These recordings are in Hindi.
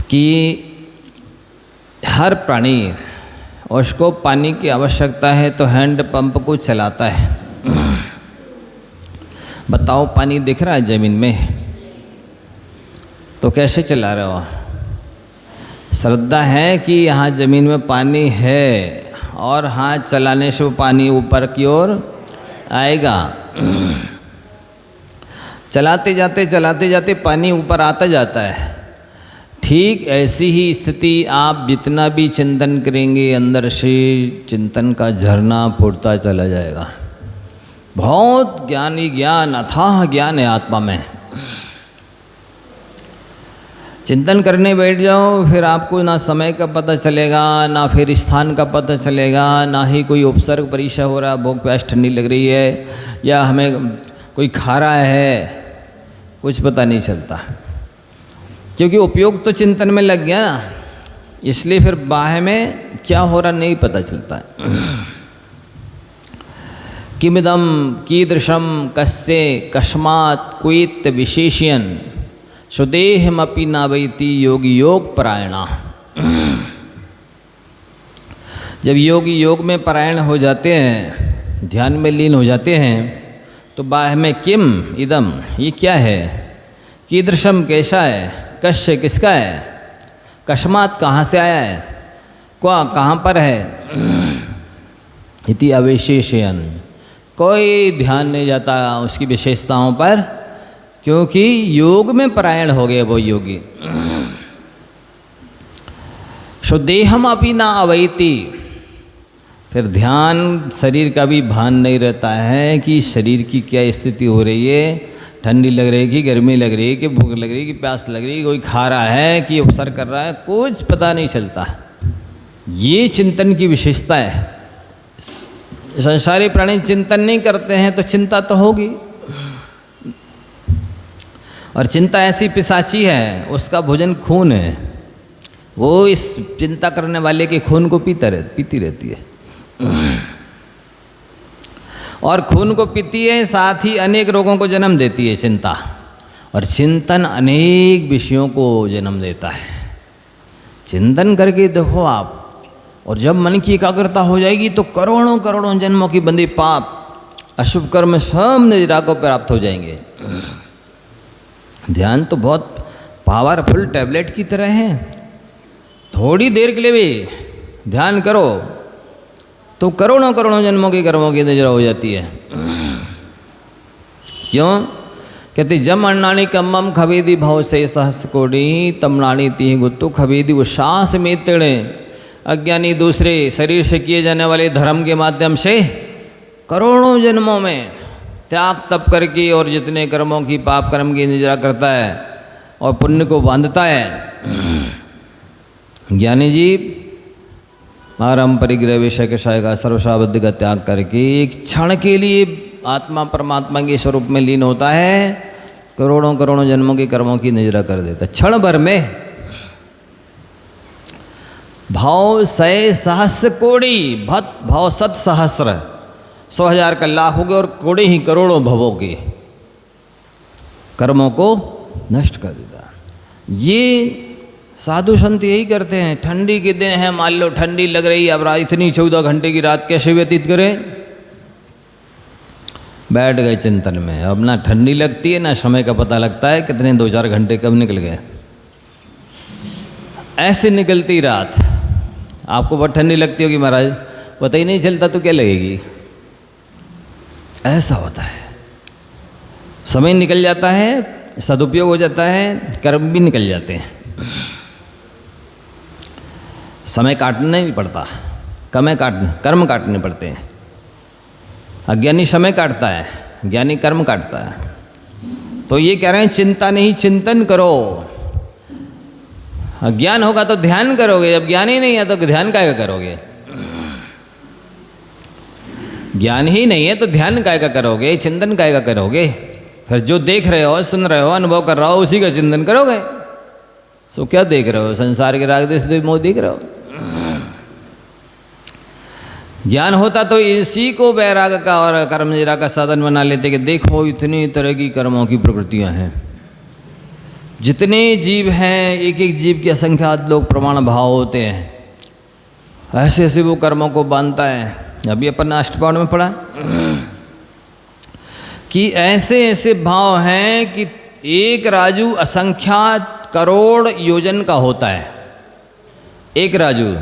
कि हर प्राणी उसको पानी की आवश्यकता है तो हैंड पंप को चलाता है। बताओ पानी दिख रहा है ज़मीन में, तो कैसे चला रहे हो? श्रद्धा है कि यहाँ ज़मीन में पानी है और हाथ चलाने से वो पानी ऊपर की ओर आएगा। चलाते जाते पानी ऊपर आता जाता है। ठीक ऐसी ही स्थिति आप जितना भी चिंतन करेंगे अंदर से चिंतन का झरना फूटता चला जाएगा। बहुत ज्ञानी ज्ञान, अथाह ज्ञान है आत्मा में। चिंतन करने बैठ जाओ, फिर आपको ना समय का पता चलेगा, ना फिर स्थान का पता चलेगा, ना ही कोई उपसर्ग परीक्षा हो रहा, भूख प्यास ठंडी लग रही है या हमें कोई खा रहा है, कुछ पता नहीं चलता। क्योंकि उपयोग तो चिंतन में लग गया ना, इसलिए फिर बाह्य में क्या हो रहा नहीं पता चलता। किमिदम कीदृशम कस्य कस्मात् क्वेत विशेष्यन् स्वदेहमपि नावैति योगी योग परायणा। जब योगी योग में परायण हो जाते हैं, ध्यान में लीन हो जाते हैं, तो बाह्य में किम इदम, ये क्या है, कीदृशम कैसा है, कश्य किसका है, कस्मात् कहाँ से आया है, क्या कहाँ पर है, इति अविशेषयन्, कोई ध्यान नहीं जाता उसकी विशेषताओं पर, क्योंकि योग में परायण हो गए वो योगी। शुद्धेहम अपि ना अवैति, फिर ध्यान शरीर का भी भान नहीं रहता है कि शरीर की क्या स्थिति हो रही है, ठंडी लग रही है कि गर्मी लग रही है कि भूख लग रही है कि प्यास लग रही है, कोई खा रहा है कि उपसर कर रहा है, कुछ पता नहीं चलता। ये चिंतन की विशेषता है। संसारी प्राणी चिंतन नहीं करते हैं तो चिंता तो होगी, और चिंता ऐसी पिशाची है, उसका भोजन खून है, वो इस चिंता करने वाले के खून को पीती रहती है, और खून को पीती है, साथ ही अनेक रोगों को जन्म देती है चिंता। और चिंतन अनेक विषयों को जन्म देता है। चिंतन करके देखो आप, और जब मन की एकाग्रता हो जाएगी तो करोड़ों करोड़ों जन्मों की बंदी पाप, अशुभ कर्म सब निद्रा को प्राप्त हो जाएंगे। ध्यान तो बहुत पावरफुल टैबलेट की तरह है। थोड़ी देर के लिए भी ध्यान करो तो करोड़ों करोड़ों जन्मों के कर्मों की निद्रा हो जाती है। क्यों? कहते जम अन्नाणी कम्मम खवेदी भव से सहस कोड़ी तमनाणी ती गुत्तु खवेदी वो श्वास में तेड़े। अज्ञानी दूसरे शरीर से किए जाने वाले धर्म के माध्यम से करोड़ों जन्मों में त्याग तप करके और जितने कर्मों की पाप कर्म की निद्रा करता है और पुण्य को बांधता है। ज्ञानी जी आरम परिग्रह विषय के शाय का सर्वशाबद्ध का त्याग करके एक क्षण के लिए आत्मा परमात्मा के स्वरूप में लीन होता है, करोड़ों करोड़ों जन्मों के कर्मों की निद्रा कर देता है क्षण भर में। भाव सय सहस्र कोड़ी भत भाव सत सहस्र, 100,000 का लाख हो गए और कोड़े ही करोड़ों भवों के कर्मों को नष्ट कर देता। ये साधु संत यही करते हैं। ठंडी के दिन है, मान लो ठंडी लग रही है, अब रात इतनी 14 घंटे की रात कैसे व्यतीत करें, बैठ गए चिंतन में। अब ना ठंडी लगती है ना समय का पता लगता है, कितने 2-4 घंटे कब निकल गए। ऐसे निकलती रात, आपको बहुत ठंडी लगती होगी महाराज, पता ही नहीं चलता तो क्या लगेगी। ऐसा होता है, समय निकल जाता है, सदुपयोग हो जाता है, कर्म भी निकल जाते हैं। समय काटना नहीं पड़ता, कर्म काटने पड़ते हैं। अज्ञानी समय काटता है, ज्ञानी कर्म काटता है। तो ये कह रहे हैं चिंता नहीं चिंतन करो। अज्ञान होगा तो ध्यान करोगे, जब ज्ञान ही नहीं है तो ध्यान काहे का करोगे। ज्ञान ही नहीं है तो ध्यान काहे का करोगे, चिंतन काहे का करोगे। फिर जो देख रहे हो, सुन रहे हो, अनुभव कर रहे हो, उसी का चिंतन करोगे। सो क्या देख रहे हो, संसार के राग देश मोह देख रहे हो। ज्ञान होता तो इसी को वैराग का और कर्म निद्रा का साधन बना लेते कि देखो इतनी तरह की कर्मों की प्रवृत्तियां हैं, जितने जीव हैं, एक एक जीव के असंख्यात लोग प्रमाण भाव होते हैं, ऐसे ऐसे वो कर्मों को बांधता है। अभी अपन अष्टपाद में पढ़ा कि ऐसे ऐसे भाव हैं कि एक राजू असंख्यात करोड़ योजन का होता है। एक राजू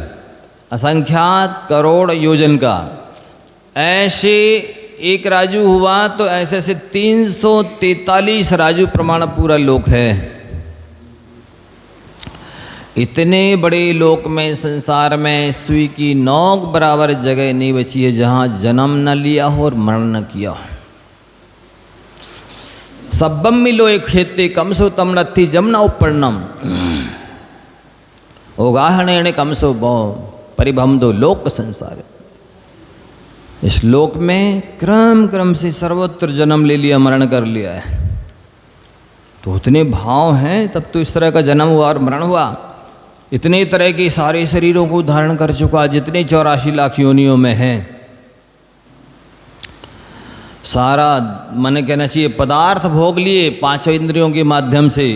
असंख्यात करोड़ योजन का, ऐसे एक राजू हुआ तो ऐसे ऐसे 343 राजू प्रमाण पूरा लोक है। इतने बड़े लोक में, संसार में सुई की नोक बराबर जगह नहीं बची है जहाँ जन्म न लिया हो और मरण न किया हो। सब्बम मिलो एक खेते कम सो तम नत्थी जमना उपरणम ओगाहणे कम सो बहु परिभम दो लोक संसार। इस लोक में क्रम क्रम से सर्वत्र जन्म ले लिया, मरण कर लिया है। तो उतने भाव हैं, तब तो इस तरह का जन्म हुआ और मरण हुआ। इतने तरह के सारे शरीरों को धारण कर चुका, जितने 84 लाख योनियों में हैं। सारा मन कहना चाहिए पदार्थ भोग लिए 5 इंद्रियों के माध्यम से।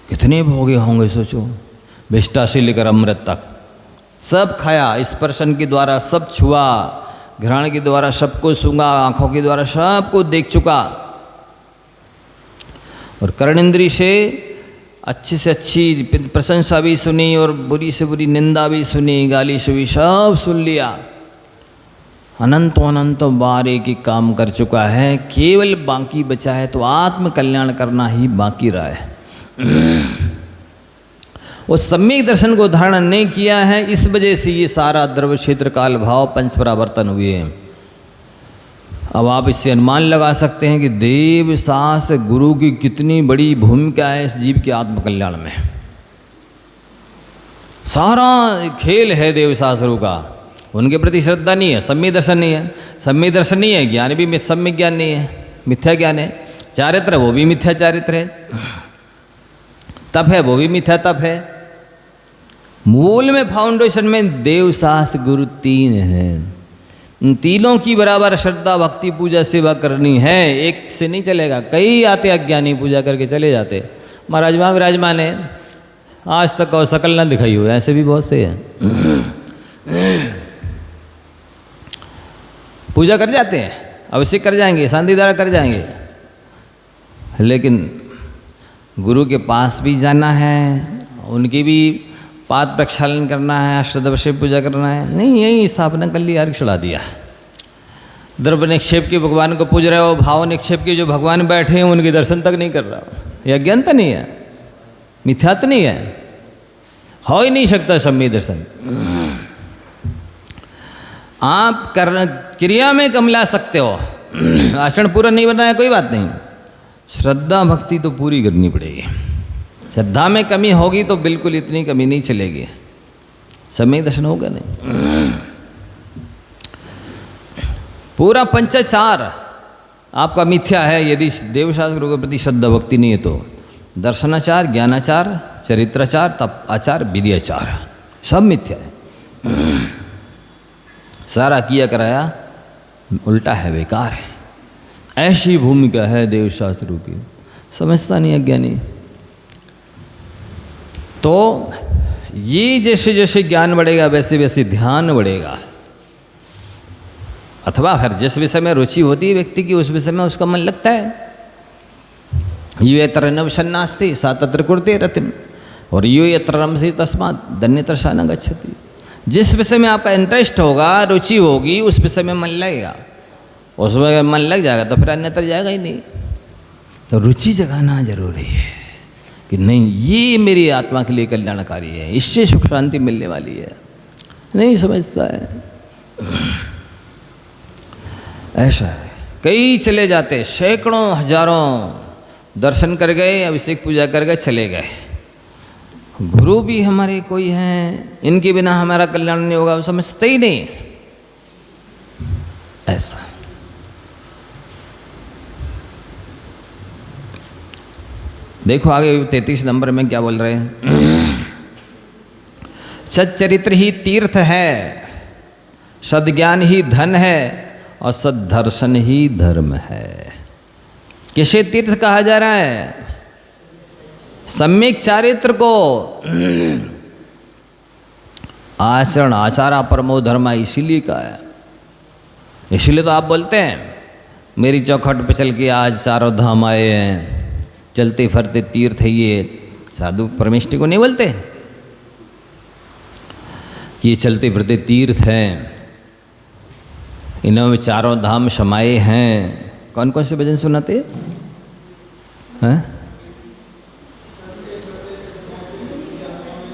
कितने भोगे होंगे सोचो, विष्टा से लेकर अमृत तक सब खाया, स्पर्शन के द्वारा सब छुआ, घ्राण के द्वारा सबको सूंघा, आंखों के द्वारा सबको देख चुका, और कर्णेंद्री से अच्छी से अच्छी प्रशंसा भी सुनी और बुरी से बुरी निंदा भी सुनी, गाली सुनी, सब सुन लिया। अनंतों अनंतों बार एक ही काम कर चुका है। केवल बाकी बचा है तो आत्म कल्याण करना ही बाकी रहा है। वो सम्यक दर्शन को धारण नहीं किया है, इस वजह से ये सारा द्रव्य क्षेत्र काल भाव पंच परावर्तन हुए हैं। अब आप इससे अनुमान लगा सकते हैं कि देव शास्त्र गुरु की कितनी बड़ी भूमिका है इस जीव के आत्मकल्याण में। सारा खेल है देव शास्त्रों का। उनके प्रति श्रद्धा नहीं है, सम्यक दर्शन नहीं है। सम्यक दर्शन नहीं है, ज्ञान भी सम्यक ज्ञान नहीं है, मिथ्या ज्ञान है। चारित्र वो भी मिथ्या चारित्र है, तप है वो भी मिथ्या तप है। मूल में फाउंडेशन में देव शास्त्र गुरु 3 हैं। इन तीनों की बराबर श्रद्धा भक्ति पूजा सेवा करनी है। एक से नहीं चलेगा। कई आते अज्ञानी पूजा करके चले जाते, महाराज वहाँ विराजमान है, आज तक और शकल न दिखाई हो, ऐसे भी बहुत से हैं। पूजा कर जाते हैं, अवश्य कर जाएंगे, शांतिधारा कर जाएंगे, लेकिन गुरु के पास भी जाना है, उनकी भी पाद प्रक्षालन करना है, अष्टदश पूजा करना है, नहीं यही स्थापना कर ली, अर्घ चढ़ा दिया। द्रव्य निक्षेप के भगवान को पूज रहे हो, भाव निक्षेप के जो भगवान बैठे हैं उनके दर्शन तक नहीं कर रहा। यह अज्ञानता नहीं है, मिथ्यात्व नहीं है, हो ही नहीं सकता सम्यक दर्शन। आप क्रिया में कम ला सकते हो, आचरण पूरा नहीं बनना है कोई बात नहीं, श्रद्धा भक्ति तो पूरी करनी पड़ेगी। श्रद्धा में कमी होगी तो बिल्कुल इतनी कमी नहीं चलेगी, सम्यक दर्शन होगा नहीं। पूरा पंचाचार आपका मिथ्या है यदि देवशास्त्रों के प्रति श्रद्धा भक्ति नहीं है तो। दर्शनाचार, ज्ञानाचार, चरित्राचार, तप आचार, विद्याचार सब मिथ्या है। सारा किया कराया उल्टा है, बेकार है। ऐसी भूमिका है देवशास्त्रों की, समझता नहीं अज्ञानी। तो ये जैसे जैसे ज्ञान बढ़ेगा वैसे वैसे ध्यान बढ़ेगा, अथवा फिर जिस विषय में रुचि होती है व्यक्ति की उस विषय में उसका मन लगता है। यो यत्र नवसन्नास्ति सा तत्र कुरुते रतिम और यो यत्र रमसे तस्मात् दन्यत्र न गच्छति। जिस विषय में आपका इंटरेस्ट होगा, रुचि होगी, उस विषय में मन लगेगा। उसमें मन लग जाएगा तो फिर अन्यत्र जाएगा ही नहीं। तो रुचि जगाना जरूरी है कि नहीं ये मेरी आत्मा के लिए कल्याणकारी है, इससे सुख शांति मिलने वाली है। नहीं समझता है, ऐसा है। कई चले जाते, सैकड़ों हजारों दर्शन कर गए, अभिषेक पूजा कर गए, चले गए। गुरु भी हमारे कोई हैं, इनके बिना हमारा कल्याण नहीं होगा, वो समझते ही नहीं। ऐसा देखो आगे 33 नंबर में क्या बोल रहे हैं। सच्चरित्र ही तीर्थ है, सद्ज्ञान ही धन है और सद्दर्शन ही धर्म है। किसे तीर्थ कहा जा रहा है? सम्यक चारित्र को आचरण आचारा परमो धर्मा इसीलिए कहा है। इसीलिए तो आप बोलते हैं मेरी चौखट पे चल के आज चारों धाम आए हैं, चलते फिरते तीर्थ है ये। साधु परमेष्ठी को नहीं बोलते कि ये चलते फिरते तीर्थ हैं, इन्होंने चारों धाम समाये हैं। कौन कौन से भजन सुनाते हैं?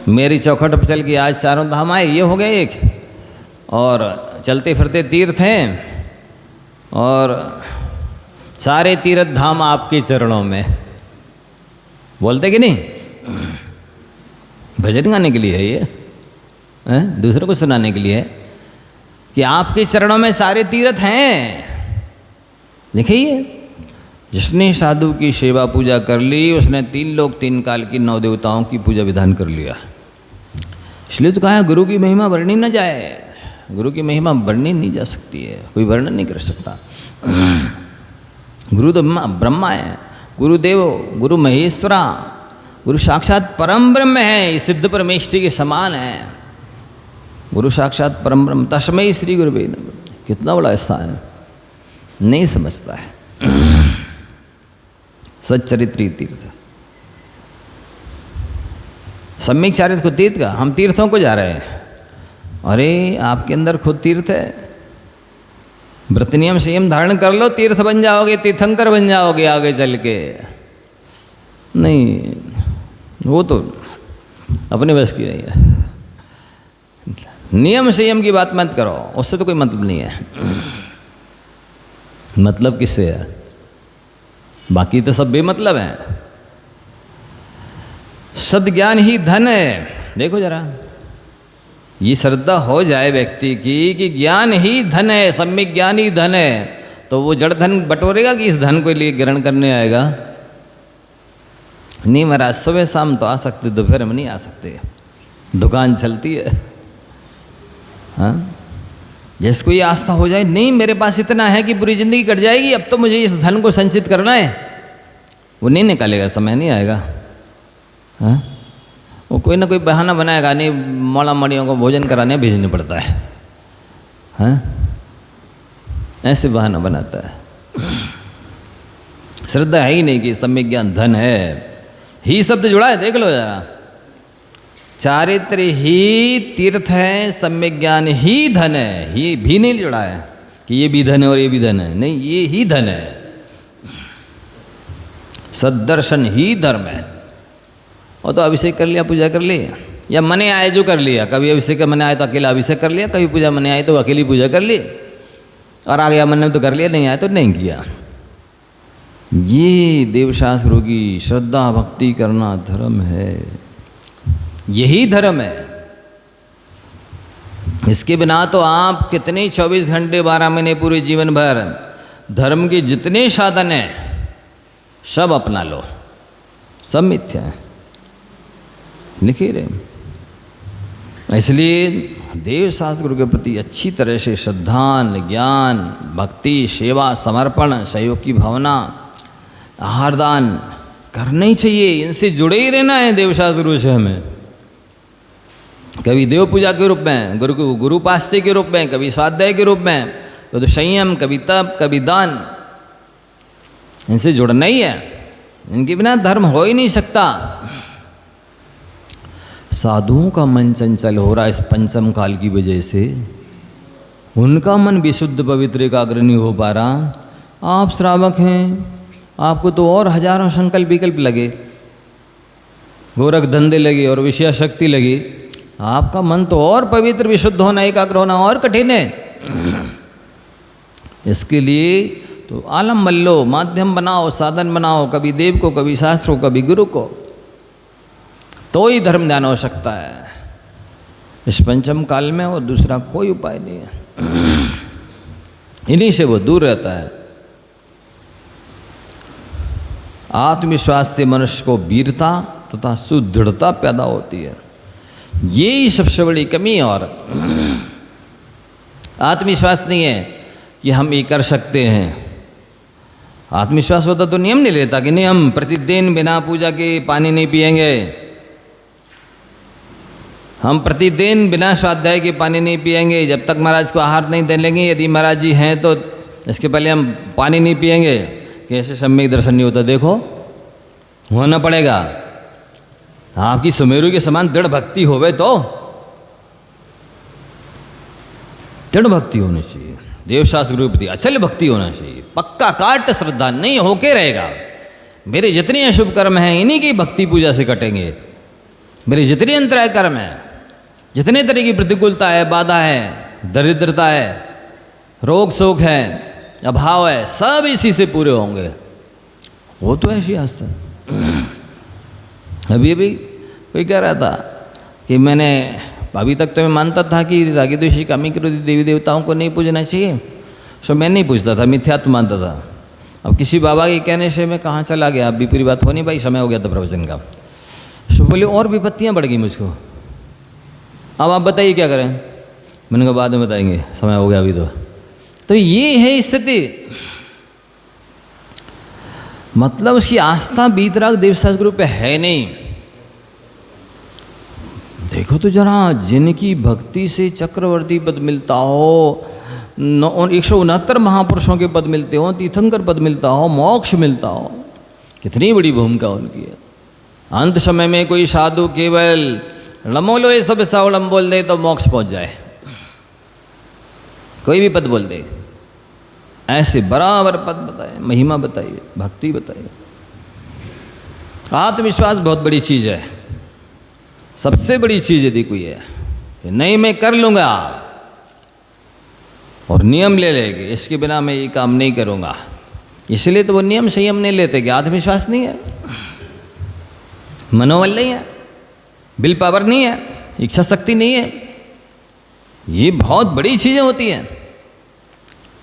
मेरी चौखट पर चल के आज चारों धाम आए, ये हो गया एक। और चलते फिरते तीर्थ हैं, और सारे तीर्थ धाम आपके चरणों में। बोलते कि नहीं? भजन गाने के लिए है ये, दूसरों को सुनाने के लिए है कि आपके चरणों में सारे तीर्थ हैं। देखिए, जिसने साधु की सेवा पूजा कर ली उसने 3 लोक 3 काल की 9 देवताओं की पूजा विधान कर लिया। इसलिए तो कहा है गुरु की महिमा वर्णनी न जाए। गुरु की महिमा वर्णनी नहीं जा सकती है, कोई वर्णन नहीं कर सकता। गुरु तो ब्रह्मा है, गुरुदेव, गुरु महेश्वरा, गुरु साक्षात परम ब्रह्म है, ये सिद्ध परमेष्ठी के समान है। गुरु साक्षात परम ब्रह्म, तस्मै श्री गुरुवे नमः। कितना बड़ा स्थान है, नहीं समझता है। सच्चरित्री तीर्थ, सम्यक चारित्र को तीर्थ का, हम तीर्थों को जा रहे हैं। अरे आपके अंदर खुद तीर्थ है। व्रत नियम संयम धारण कर लो, तीर्थ बन जाओगे, तीर्थंकर बन जाओगे आगे चल के। नहीं, वो तो अपने बस की नहीं है। नियम संयम की बात मत करो, उससे तो कोई मतलब नहीं है। मतलब किससे है? बाकी तो सब बेमतलब है। सद्ज्ञान ही धन है। देखो जरा, ये श्रद्धा हो जाए व्यक्ति की कि ज्ञान ही धन है, सम्यक ज्ञान ही धन है, तो वो जड़ धन बटोरेगा कि इस धन को लिए ग्रहण करने आएगा? नहीं महाराज, सुबह शाम तो आ सकते, दोपहर में नहीं आ सकते, दुकान चलती है। हाँ, जिसको ये आस्था हो जाए नहीं मेरे पास इतना है कि पूरी जिंदगी कट जाएगी, अब तो मुझे इस धन को संचित करना है, वो नहीं निकालेगा, समय नहीं आएगा। हाँ, वो कोई ना कोई बहाना बनाएगा। नहीं, मौला मड़ियों को भोजन कराने भेजने पड़ता है। हाँ, ऐसे बहाना बनाता है। श्रद्धा है ही नहीं कि सम्यक ज्ञान धन है। ही शब्द जुड़ा है, देख लो जरा। चारित्र ही तीर्थ है, सम्यक ज्ञान ही धन है। ये भी नहीं जुड़ा है कि ये भी धन है और ये भी धन है, नहीं, ये ही धन है। सद्दर्शन ही धर्म है। और तो अभिषेक कर लिया, पूजा कर ली, या मने आए जो कर लिया। कभी अभिषेक मने आए तो अकेला अभिषेक कर लिया, कभी पूजा मने आए तो अकेली पूजा कर ली, और आ गया मन में तो कर लिया, नहीं आए तो नहीं किया। ये देवशास्त्रों की श्रद्धा भक्ति करना धर्म है, यही धर्म है। इसके बिना तो आप कितने 24 घंटे 12 महीने पूरे जीवन भर धर्म के जितने साधन हैं सब अपना लो, सब मिथ्या है, लिखे रहे। इसलिए देव शास्त्र के प्रति अच्छी तरह से श्रद्धा, ज्ञान, भक्ति, सेवा, समर्पण, सहयोग की भावना, आहार दान करना ही चाहिए। इनसे जुड़े ही रहना है देवशास्त्रों से हमें। कभी देव पूजा के रूप में, गुरु उपास्ति के रूप में, कभी स्वाध्याय के रूप में, तो संयम, कभी तप, कभी दान, इनसे जुड़ना ही है। इनके बिना धर्म हो ही नहीं सकता। साधुओं का मन चंचल हो रहा है इस पंचम काल की वजह से, उनका मन विशुद्ध पवित्र एकाग्र नहीं हो पा रहा। आप श्रावक हैं, आपको तो और हजारों संकल्प विकल्प लगे, गोरख धंधे लगे और विषय शक्ति लगी, आपका मन तो और पवित्र विशुद्ध होना, एकाग्र होना और कठिन है। इसके लिए तो आलम मल्लो, माध्यम बनाओ, साधन बनाओ, कभी देव को, कभी शास्त्र को, कभी गुरु को, तो ही धर्म ध्यान हो सकता है इस पंचम काल में, और दूसरा कोई उपाय नहीं है। इन्हीं से वो दूर रहता है। आत्मविश्वास से मनुष्य को वीरता तथा सुदृढ़ता पैदा होती है, यही सबसे बड़ी कमी है। और आत्मविश्वास नहीं है कि हम ये कर सकते हैं, आत्मविश्वास होता तो नियम नहीं लेता कि नहीं हम प्रतिदिन बिना पूजा के पानी नहीं पिएंगे, हम प्रतिदिन बिना स्वाध्याय के पानी नहीं पिएंगे, जब तक महाराज को आहार नहीं दे लेंगे, यदि महाराज जी हैं तो इसके पहले हम पानी नहीं पिएंगे। कैसे सम्यक दर्शन नहीं होता, देखो होना पड़ेगा। आपकी सुमेरु के समान दृढ़ भक्ति होवे तो दृढ़ भक्ति होनी चाहिए, देवशास्त्र रूपी अचल भक्ति होना चाहिए, पक्का काट श्रद्धा नहीं होके रहेगा। मेरे जितने अशुभ कर्म हैं इन्हीं की भक्ति पूजा से कटेंगे, मेरे जितने अंतराय कर्म हैं, जितने तरह की प्रतिकूलता है, बाधा है, दरिद्रता है, रोग शोक है, अभाव है, सब इसी से पूरे होंगे। वो तो ऐसी आस्था। अभी कोई कह रहा था कि मैंने अभी तक तो मैं मानता था कि रागी द्वेषी कामी क्रोधी देवी देवताओं को नहीं पूजना चाहिए, सो मैं नहीं पूछता था, मिथ्यात्व मानता था। अब किसी बाबा के कहने से मैं कहाँ चला गया, अभी पूरी बात हो नहीं भाई, समय हो गया था प्रवचन का। सो बोले और विपत्तियाँ बढ़ गई मुझको, अब आप बताइए क्या करें। मैंने कहा बाद में बताएंगे, समय हो गया अभी तो ये है स्थिति। मतलब उसकी आस्था बीतराग देवशास्त्र ग्रुप पे है नहीं। देखो तो जरा, जिनकी भक्ति से चक्रवर्ती पद मिलता हो, 169 महापुरुषों के पद मिलते हो, तीर्थंकर पद मिलता हो, मोक्ष मिलता हो, कितनी बड़ी भूमिका उनकी है। अंत समय में कोई साधु केवल लमोलो ये सब सावलम बोल दे तो मोक्ष पहुंच जाए, कोई भी पद बोल दे, ऐसे बराबर पद बताए, महिमा बताइए, भक्ति बताइए। आत्मविश्वास बहुत बड़ी चीज़ है, सबसे बड़ी चीज़ यदि कोई है कि नहीं मैं कर लूँगा और नियम ले लेंगे, इसके बिना मैं ये काम नहीं करूँगा, इसलिए तो वो नियम संयम नहीं लेते कि आत्मविश्वास नहीं है, मनोबल नहीं है, विल पावर नहीं है, इच्छा शक्ति नहीं है। ये बहुत बड़ी चीज़ें होती हैं।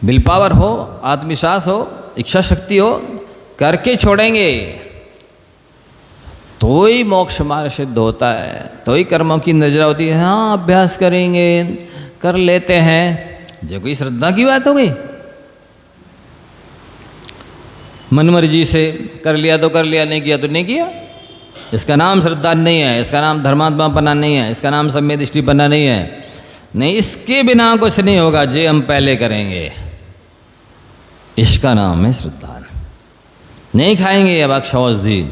विल पावर हो, आत्मविश्वास हो, इच्छा शक्ति हो, करके छोड़ेंगे तो ही मोक्ष मार्ग सिद्ध होता है, तो ही कर्मों की नजरा होती है। हाँ अभ्यास करेंगे, कर लेते हैं, जो कोई श्रद्धा की बात हो गई, मन मर्जी से कर लिया तो कर लिया, नहीं किया तो नहीं किया, इसका नाम श्रद्धा नहीं है, इसका नाम धर्मात्मा पना नहीं है, इसका नाम सम्य दृष्टि पना नहीं है। नहीं, इसके बिना कुछ नहीं होगा, जे हम पहले करेंगे, इसका नाम है श्रद्धा। नहीं खाएंगे अब अक्षौषधि,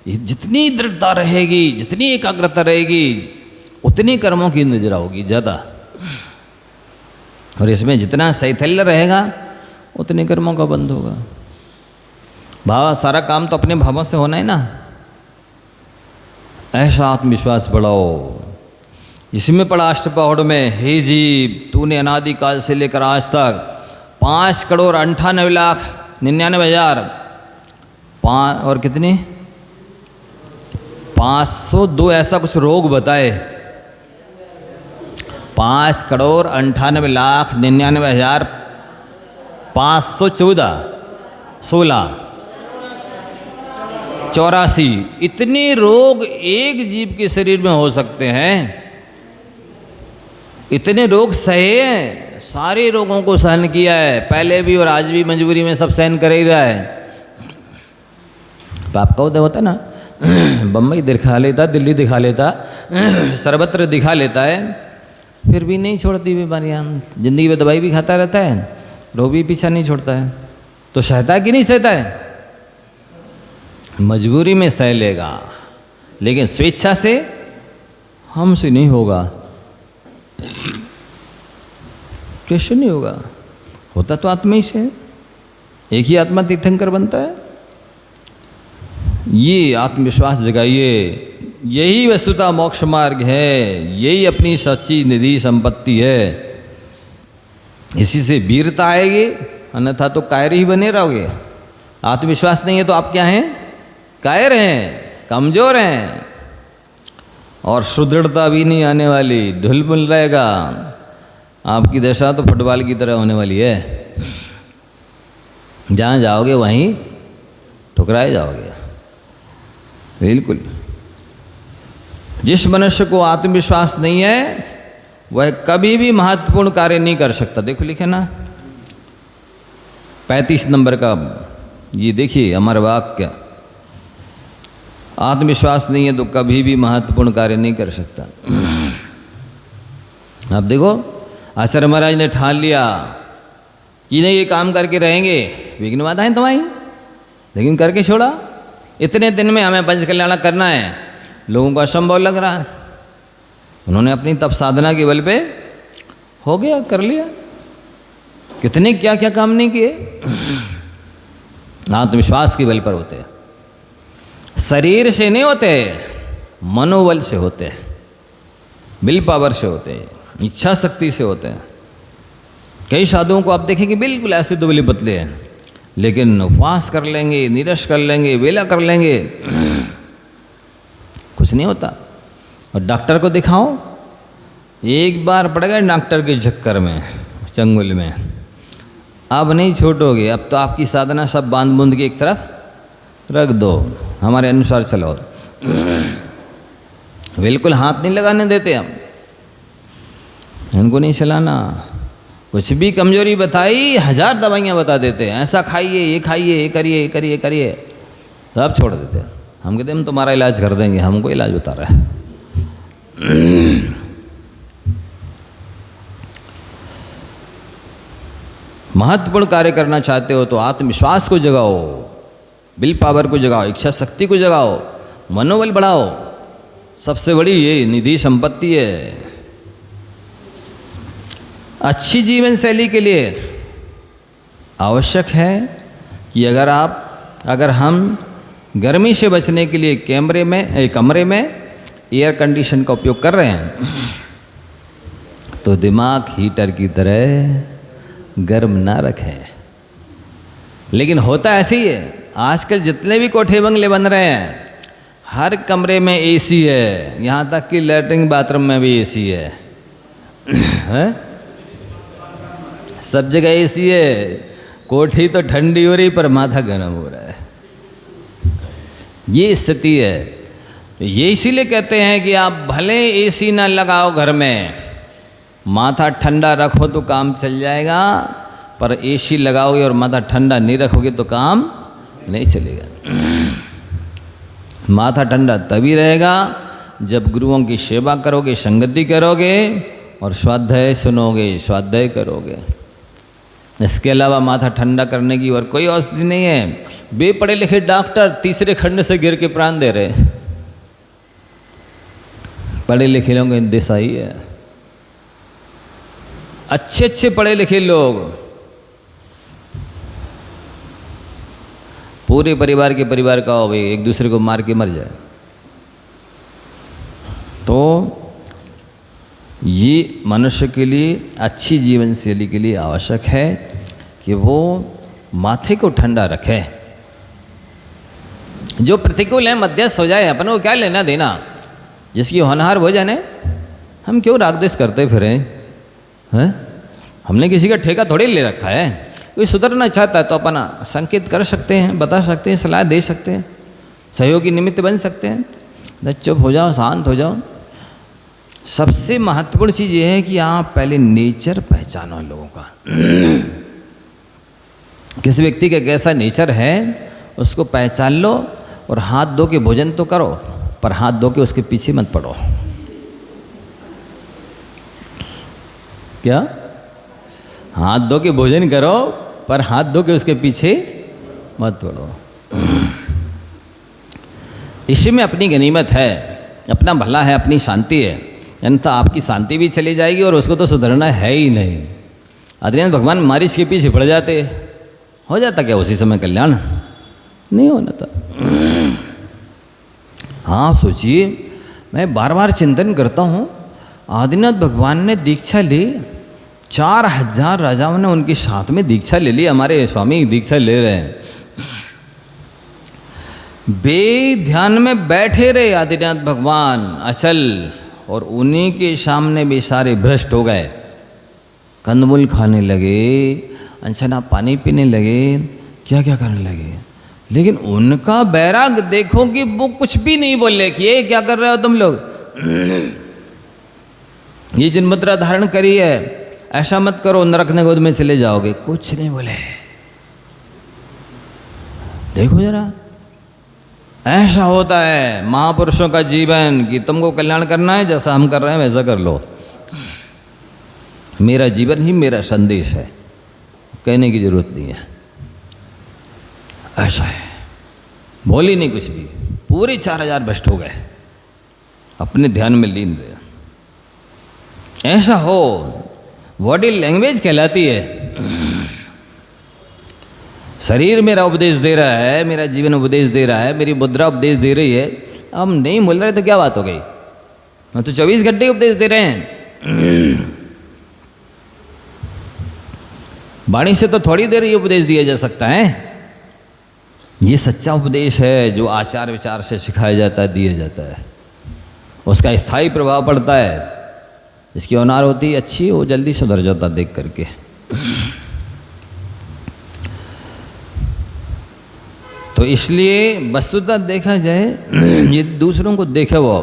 जितनी दृढ़ता रहेगी, जितनी एकाग्रता रहेगी, उतनी कर्मों की नजरा होगी ज़्यादा, और इसमें जितना शैथिल्य रहेगा उतने कर्मों का बंद होगा। भाव सारा काम तो अपने भावों से होना है ना। ऐसा आत्मविश्वास बढ़ाओ। इसमें पढ़ा अष्टपौढ़ में, हे जीव तूने अनादिकाल से लेकर आज तक 5,98,99,000 और कितने 502 ऐसा कुछ रोग बताए, 5,98,514 इतने रोग एक जीव के शरीर में हो सकते हैं। इतने रोग सहे हैं, सारे रोगों को सहन किया है, पहले भी और आज भी मजबूरी में सब सहन कर ही रहा है। पाप का उदय होता है ना, बम्बई दिखा लेता, दिल्ली दिखा लेता, सर्वत्र दिखा लेता है, फिर भी नहीं छोड़ती बीमारियाँ। जिंदगी में दवाई भी खाता रहता है, रोग भी पीछा नहीं छोड़ता है। तो सहता है कि नहीं सहता है? मजबूरी में सह लेगा, लेकिन स्वेच्छा से हमसे नहीं होगा। कैसे नहीं होगा? होता तो आत्मा ही से, एक ही आत्मा तीर्थंकर बनता है। ये आत्मविश्वास जगाइए, यही वस्तुतः मोक्ष मार्ग है, यही अपनी सच्ची निधि संपत्ति है। इसी से वीरता आएगी, अन्यथा तो कायर ही बने रहोगे। आत्मविश्वास नहीं है तो आप क्या हैं? कायर हैं, कमजोर हैं, और सुदृढ़ता भी नहीं आने वाली, ढुलमुल रहेगा। आपकी दशा तो फुटबॉल की तरह होने वाली है, जहाँ जाओगे वहीं ठुकराए जाओगे। बिल्कुल। जिस मनुष्य को आत्मविश्वास नहीं है वह कभी भी महत्वपूर्ण कार्य नहीं कर सकता। देखो लिखे ना 35 नंबर का ये देखिए अमर वाक्य, आत्मविश्वास नहीं है तो कभी भी महत्वपूर्ण कार्य नहीं कर सकता। अब देखो आचार्य महाराज ने ठान लिया कि नहीं ये काम करके रहेंगे, विघ्न बाधाएं तो आई, लेकिन करके छोड़ा। इतने दिन में हमें पंच कल्याण करना है, लोगों को असंभव लग रहा है। उन्होंने अपनी तप साधना के बल पे हो गया, कर लिया। कितने क्या क्या काम नहीं किए, आत्मविश्वास के बल पर होते हैं। शरीर से नहीं होते, मनोबल से होते हैं, विल पावर से होते हैं, इच्छा शक्ति से होते हैं। कई साधुओं को आप देखेंगे बिल्कुल ऐसे दुबले पतले हैं, लेकिन उपवास कर लेंगे, नीरस कर लेंगे, वेला कर लेंगे, कुछ नहीं होता। और डॉक्टर को दिखाओ, एक बार पड़ गए डॉक्टर के चक्कर में, चंगुल में, अब नहीं छोड़ोगे। अब तो आपकी साधना सब बांध बूंद के एक तरफ रख दो, हमारे अनुसार चलो। बिल्कुल हाथ नहीं लगाने देते हम, इनको नहीं चलाना। कुछ भी कमजोरी बताई 1000 दवाइयाँ बता देते हैं, ऐसा खाइए, ये खाइए, ये करिए, ये करिए, करिए, सब छोड़ देते हैं। हम कहते हैं हम तुम्हारा इलाज कर देंगे, हमको इलाज बता रहा है। महत्वपूर्ण कार्य करना चाहते हो तो आत्मविश्वास को जगाओ, विल पावर को जगाओ, इच्छा शक्ति को जगाओ, मनोबल बढ़ाओ। सबसे बड़ी ये निधि संपत्ति है। अच्छी जीवन शैली के लिए आवश्यक है कि अगर हम गर्मी से बचने के लिए कमरे में एयर कंडीशन का उपयोग कर रहे हैं तो दिमाग हीटर की तरह गर्म ना रखें। लेकिन होता ऐसे ही है, आजकल जितने भी कोठे बंगले बन रहे हैं हर कमरे में एसी है, यहाँ तक कि लैट्रिन बाथरूम में भी एसी है, है? सब जगह एसी है। कोठी तो ठंडी हो रही पर माथा गर्म हो रहा है, ये स्थिति है। ये इसीलिए कहते हैं कि आप भले एसी ना लगाओ घर में, माथा ठंडा रखो तो काम चल जाएगा, पर एसी लगाओगे और माथा ठंडा नहीं रखोगे तो काम नहीं चलेगा। माथा ठंडा तभी रहेगा जब गुरुओं की सेवा करोगे, संगति करोगे और स्वाध्याय सुनोगे, स्वाध्याय करोगे। इसके अलावा माथा ठंडा करने की और कोई औषधि नहीं है। बेपढ़े लिखे डॉक्टर तीसरे खंड से गिर के प्राण दे रहे, पढ़े लिखे लोगों की दिशा ही है। अच्छे पढ़े लिखे लोग पूरे परिवार का हो भाई, एक दूसरे को मार के मर जाए। तो ये मनुष्य के लिए अच्छी जीवन शैली के लिए आवश्यक है कि वो माथे को ठंडा रखे। जो प्रतिकूल है मध्यस्थ हो जाए, अपन को क्या लेना देना, जिसकी होनहार हो जाने, हम क्यों राग द्वेष करते फिरें, हैं? हमने किसी का ठेका थोड़ी ले रखा है। कोई सुधरना चाहता है तो अपना संकेत कर सकते हैं, बता सकते हैं, सलाह दे सकते हैं, सहयोगी निमित्त बन सकते हैं। चुप हो जाओ, शांत हो जाओ। सबसे महत्वपूर्ण चीज़ ये है कि आप पहले नेचर पहचानो लोगों का। किस व्यक्ति का कैसा नेचर है उसको पहचान लो, और हाथ धो के भोजन तो करो, पर हाथ धो के उसके पीछे मत पड़ो। क्या? हाथ धो के भोजन करो पर हाथ धो के उसके पीछे मत पड़ो। इसी में अपनी गनीमत है, अपना भला है, अपनी शांति है। अन्यथा आपकी शांति भी चली जाएगी और उसको तो सुधरना है ही नहीं। आदरणीय भगवान मारिच के पीछे पड़ जाते, हो जाता क्या उसी समय कल्याण? नहीं होना था। हाँ सोचिए, मैं बार बार चिंतन करता हूँ, आदिनाथ भगवान ने दीक्षा ली, 4000 राजाओं ने उनके साथ में दीक्षा ले ली। हमारे स्वामी दीक्षा ले रहे हैं, ध्यान में बैठे रहे आदिनाथ भगवान अचल, और उन्हीं के सामने भी सारे भ्रष्ट हो गए। कंदमूल खाने लगे, अनछना पानी पीने लगे, क्या क्या करने लगे। लेकिन उनका बैराग देखो कि वो कुछ भी नहीं बोले कि ये क्या कर रहे हो तुम लोग, ये जिन मुद्रा धारण करी है ऐसा मत करो, नरक नगोद में चले जाओगे। कुछ नहीं बोले, देखो जरा, ऐसा होता है महापुरुषों का जीवन कि तुमको कल्याण करना है, जैसा हम कर रहे हैं वैसा कर लो। मेरा जीवन ही मेरा संदेश है, कहने की जरूरत नहीं है। ऐसा है, बोली नहीं कुछ भी, पूरे 4000 भ्रष्ट हो गए, अपने ध्यान में लीन रहे। ऐसा हो, बॉडी लैंग्वेज कहलाती है। शरीर मेरा उपदेश दे रहा है, मेरा जीवन उपदेश दे रहा है, मेरी मुद्रा उपदेश दे रही है। हम नहीं बोल रहे तो क्या बात हो गई? हम तो 24 घंटे उपदेश दे रहे हैं। वाणी से तो थोड़ी देर ये उपदेश दिया जा सकता है। ये सच्चा उपदेश है जो आचार विचार से सिखाया जाता है, दिया जाता है, उसका स्थायी प्रभाव पड़ता है। जिसकी औनार होती है अच्छी, वो जल्दी सुधर जाता देख करके। तो इसलिए वस्तुतः देखा जाए, ये दूसरों को देखे वो,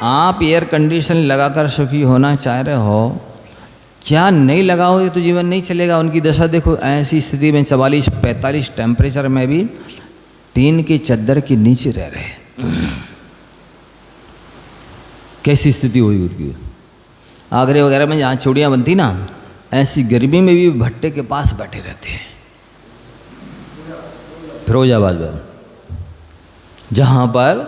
आप एयर कंडीशन लगाकर सुखी होना चाह रहे हो, क्या नहीं लगाओगे तो जीवन नहीं चलेगा। उनकी दशा देखो, ऐसी स्थिति में 44-45 टेम्परेचर में भी टीन की चद्दर के नीचे रह रहे। कैसी स्थिति हुई उनकी। आगरे वगैरह में जहाँ चूड़ियाँ बनती ना, ऐसी गर्मी में भी भट्टे के पास बैठे रहते हैं। फिरोजाबाद में जहाँ पर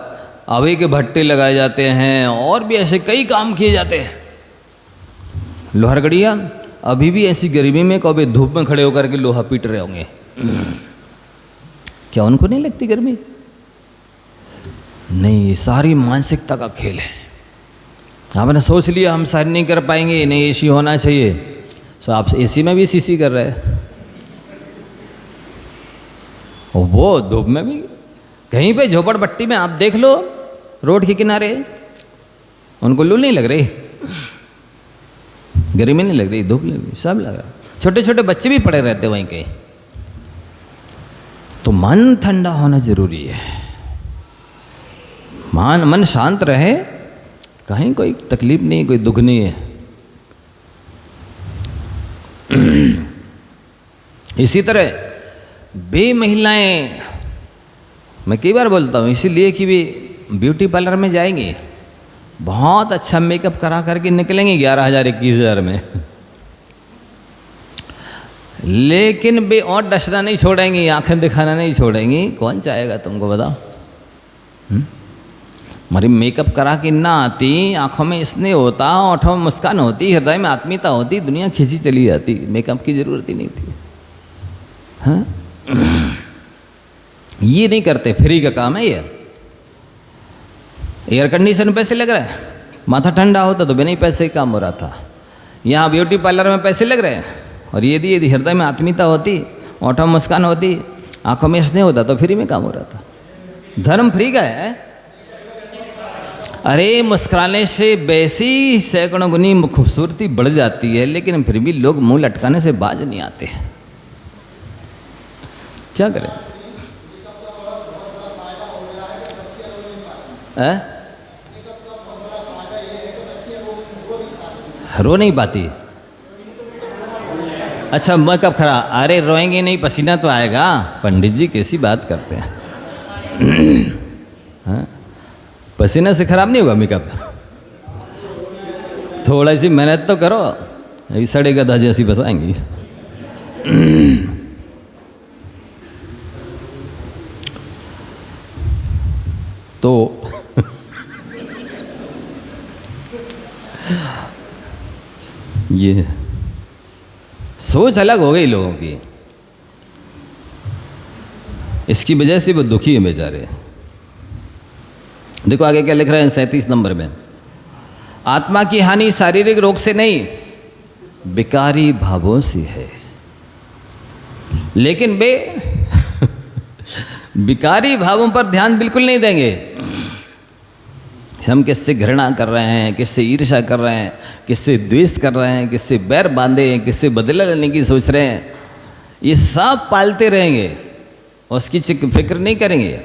अवे के भट्टे लगाए जाते हैं और भी ऐसे कई काम किए जाते हैं। लोहारगढ़िया अभी भी ऐसी गर्मी में कभी धूप में खड़े होकर के लोहा पीट रहे होंगे। क्या उनको नहीं लगती गर्मी? नहीं, ये सारी मानसिकता का खेल है। आपने सोच लिया हम सहन नहीं कर पाएंगे, नहीं एसी होना चाहिए, तो आप एसी में भी सीसी कर रहे हैं, और वो धूप में भी। कहीं पे झोपड़पट्टी में आप देख लो, रोड के किनारे, उनको लू नहीं लग रही, गर्मी नहीं लग रही, धूप लग रही, सब लग रहा। छोटे छोटे बच्चे भी पड़े रहते वहीं के। तो मन ठंडा होना जरूरी है। मन शांत रहे, कहीं कोई तकलीफ नहीं, कोई दुख नहीं है। इसी तरह वे महिलाएं, मैं कई बार बोलता हूँ इसीलिए कि वे ब्यूटी पार्लर में जाएंगी, बहुत अच्छा मेकअप करा करके निकलेंगे 11,000-21,000 में, लेकिन वे और डसना नहीं छोड़ेंगी, आंखें दिखाना नहीं छोड़ेंगी। कौन चाहेगा तुमको, बताओ? हमारी मेकअप करा के ना आती, आंखों में स्नेह होता, ओठों में मुस्कान होती, हृदय में आत्मीयता होती, दुनिया खींची चली जाती, मेकअप की जरूरत ही नहीं थी। हाँ, ये नहीं करते, फ्री का काम है ये। एयर कंडीशन पैसे लग रहा है, माथा ठंडा होता तो बिना ही पैसे का काम हो रहा था। यहाँ ब्यूटी पार्लर में पैसे लग रहे हैं, और यदि हृदय में आत्मीयता होती, ओठों में मुस्कान होती, आंखों में स्नेह होता तो फ्री में काम हो रहा था। धर्म फ्री का है। अरे मुस्कुराने से वैसी सैकड़ों गुनी खूबसूरती बढ़ जाती है, लेकिन फिर भी लोग मुंह लटकाने से बाज नहीं आते। क्या करें? रो नहीं पाती? अच्छा, मेकअप खरा, अरे रोएंगे नहीं, पसीना तो आएगा। पंडित जी कैसी बात करते हैं। हाँ? पसीना से खराब नहीं होगा मेकअप? थोड़ा सी मेहनत तो करो, अभी सड़े गधा जैसी बसाएंगी। तो ये सोच अलग हो गई लोगों की, इसकी वजह से वो दुखी है बेचारे। देखो आगे क्या लिख रहे हैं 37 नंबर में, आत्मा की हानि शारीरिक रोग से नहीं, विकारी भावों से है। लेकिन वे विकारी भावों पर ध्यान बिल्कुल नहीं देंगे। हम किससे घृणा कर रहे हैं, किससे ईर्ष्या कर रहे हैं, किससे द्वेष कर रहे हैं, किससे बैर बांधे हैं, किससे बदला लेने की सोच रहे हैं, ये सब पालते रहेंगे, उसकी फिक्र नहीं करेंगे।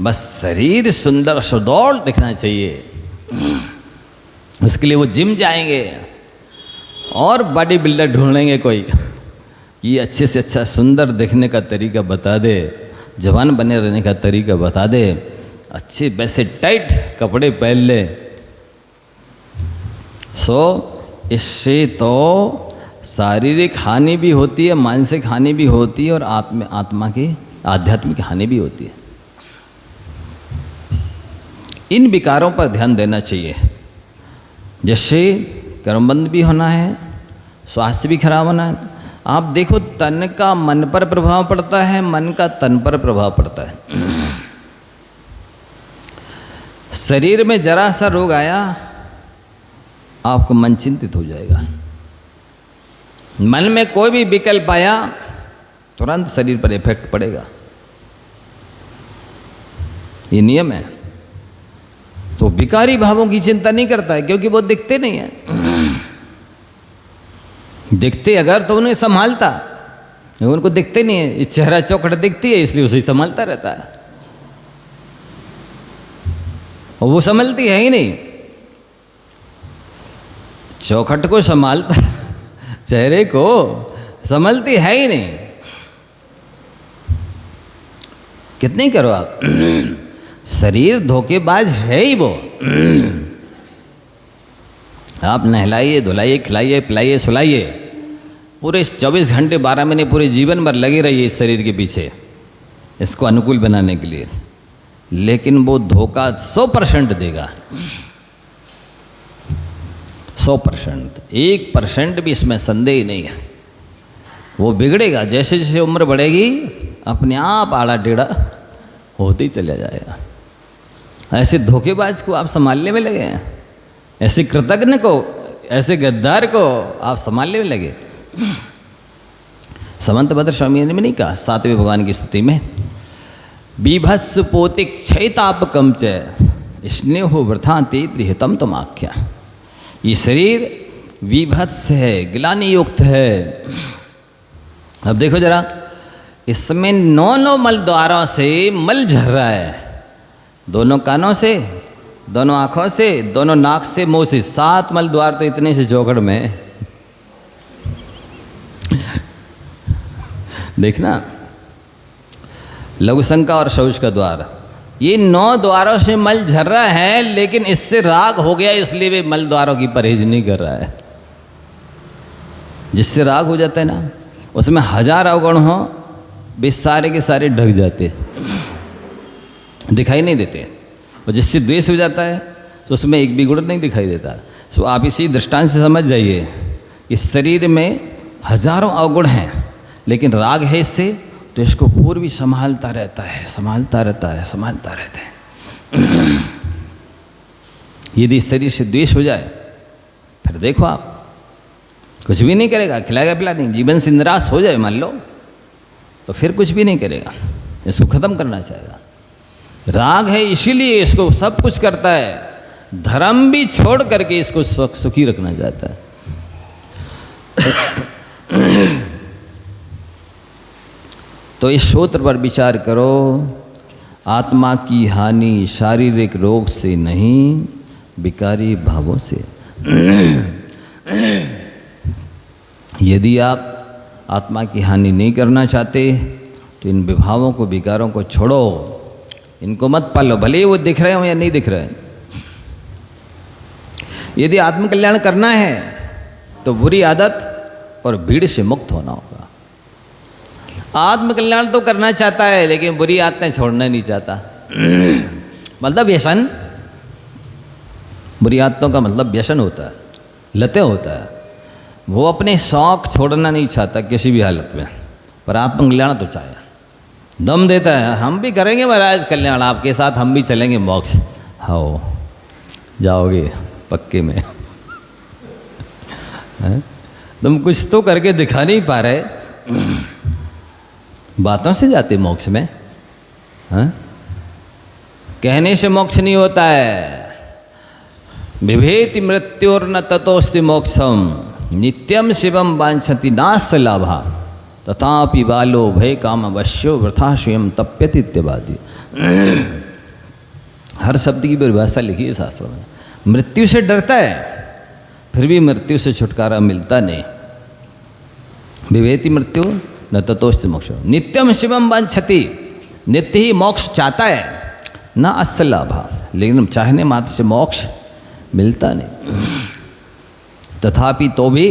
बस शरीर सुंदर सुडौल दिखना चाहिए, उसके लिए वो जिम जाएंगे और बॉडी बिल्डर ढूंढेंगे कोई, ये अच्छे से अच्छा सुंदर दिखने का तरीका बता दे, जवान बने रहने का तरीका बता दे, अच्छे वैसे टाइट कपड़े पहन ले। इससे तो शारीरिक हानि भी होती है, मानसिक हानि भी होती है और आत्मा की आध्यात्मिक हानि भी होती है। इन विकारों पर ध्यान देना चाहिए। जैसे कर्मबंध भी होना है, स्वास्थ्य भी खराब होना है। आप देखो, तन का मन पर प्रभाव पड़ता है, मन का तन पर प्रभाव पड़ता है। शरीर में जरा सा रोग आया, आपका मन चिंतित हो जाएगा। मन में कोई भी विकल्प आया, तुरंत शरीर पर इफेक्ट पड़ेगा। ये नियम है। तो विकारी भावों की चिंता नहीं करता है, क्योंकि वो दिखते नहीं है। दिखते अगर तो उन्हें संभालता, उनको दिखते नहीं है। ये चेहरा चौखट दिखती है, इसलिए उसे संभालता रहता है, और वो संभलती है ही नहीं। चौखट को संभालता, चेहरे को संभलती है ही नहीं। कितने करो आप, शरीर धोखेबाज है ही वो। आप नहलाइए, धुलाइए, खिलाइए, पिलाइए, सुलाइए, पूरे 24 घंटे 12 महीने पूरे जीवन भर लगे रहिए इस शरीर के पीछे, इसको अनुकूल बनाने के लिए, लेकिन वो धोखा 100% देगा। 100%, 1% भी इसमें संदेह नहीं है। वो बिगड़ेगा, जैसे जैसे उम्र बढ़ेगी अपने आप आड़ा टेढ़ा होते ही चला जाएगा। ऐसे धोखेबाज को आप संभालने में लगे हैं, ऐसे कृतज्ञ को, ऐसे गद्दार को आप संभालने में लगे। समंत भद्र स्वामी ने नहीं कहा 7वें भगवान की स्तुति में, बीभत्स पोतिक क्षयतापकम च स्नेहो वृथा ते प्रियतम तम आख्या। ये शरीर विभत्स है, ग्लानि युक्त है। अब देखो जरा, इसमें 9 मल द्वारों से मल झर रहा है। दोनों कानों से, दोनों आँखों से, दोनों नाक से, मुंह से, 7 मल द्वार तो इतने से चौखड़ में। देखना, लघुशंका और शौच का द्वार, ये 9 द्वारों से मल झर रहा है, लेकिन इससे राग हो गया, इसलिए वे मल द्वारों की परहेज नहीं कर रहा है। जिससे राग हो जाता है ना, उसमें 1000 अवगुण हो, वे सारे के सारे ढक जाते, दिखाई नहीं देते। और जिससे द्वेष हो जाता है तो उसमें एक भी गुण नहीं दिखाई देता। तो आप इसी दृष्टांत से समझ जाइए, इस शरीर में हजारों अवगुण हैं, लेकिन राग है इससे, तो इसको पूर्व संभालता रहता है, संभालता रहता है, संभालता रहता है। यदि शरीर से द्वेष हो जाए, फिर देखो आप कुछ भी नहीं करेगा, खिलाएगा पिला नहीं, जीवन से निराश हो जाए मान लो, तो फिर कुछ भी नहीं करेगा, इसको खत्म करना चाहेगा। राग है इसीलिए इसको सब कुछ करता है, धर्म भी छोड़ करके इसको सुखी रखना चाहता है। तो इस सूत्र पर विचार करो, आत्मा की हानि शारीरिक रोग से नहीं, विकारी भावों से। यदि आप आत्मा की हानि नहीं करना चाहते तो इन विभावों को, विकारों को छोड़ो, इनको मत पालो, भले ही वो दिख रहे हो या नहीं दिख रहे हैं। यदि आत्मकल्याण करना है तो बुरी आदत और भीड़ से मुक्त होना होगा। आत्मकल्याण तो करना चाहता है, लेकिन बुरी आदतें छोड़ना नहीं चाहता। मतलब व्यसन, बुरी आदतों का मतलब व्यसन होता है, लतें होता है। वो अपने शौक छोड़ना नहीं चाहता किसी भी हालत में, पर आत्मकल्याण तो चाहे, दम देता है, हम भी करेंगे महाराज कल्याण, आपके साथ हम भी चलेंगे मोक्ष। हाँ, जाओगे पक्के में। तुम कुछ तो करके दिखा नहीं पा रहे, बातों से जाते मोक्ष में। हाँ? कहने से मोक्ष नहीं होता है। बिभेति मृत्योर्न ततोस्ति मोक्षम नित्यम शिवम वांछति नास्य लाभा तथापि बालो भय काम अवश्यो वृथा स्वयं तप्यति इत्यवादी। हर शब्द की परिभाषा लिखी है शास्त्रों में। मृत्यु से डरता है, फिर भी मृत्यु से छुटकारा मिलता नहीं। बिभेति मृत्यु न ततोस्ति मोक्षो नित्यम शिवम वांछति, नित्य ही मोक्ष चाहता है, ना अस्य लाभा, लेकिन चाहने मात्र से मोक्ष मिलता नहीं। तथापि तो भी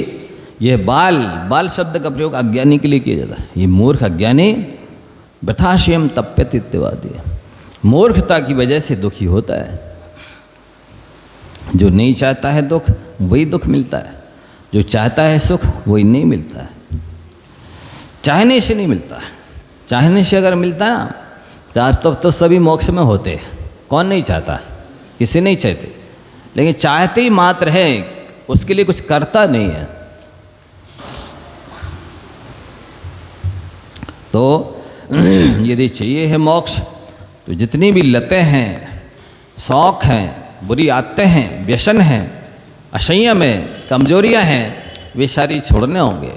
यह बाल शब्द का प्रयोग अज्ञानी के लिए किया जाता है। ये मूर्ख अज्ञानी वृथाशयम तप्यत इत्यादि, मूर्खता की वजह से दुखी होता है। जो नहीं चाहता है दुख, वही दुख मिलता है। जो चाहता है सुख, वही नहीं मिलता है। चाहने से नहीं मिलता है। चाहने से अगर मिलता ना तब तो सभी मोक्ष में होते। कौन नहीं चाहता? किसी नहीं चाहते, लेकिन चाहते ही मात्र है, उसके लिए कुछ करता नहीं है। तो यदि चाहिए है मोक्ष, तो जितनी भी लतें हैं, शौक हैं, बुरी आदतें हैं, व्यसन हैं, असंयम है, कमजोरियां हैं, वे सारी छोड़ने होंगे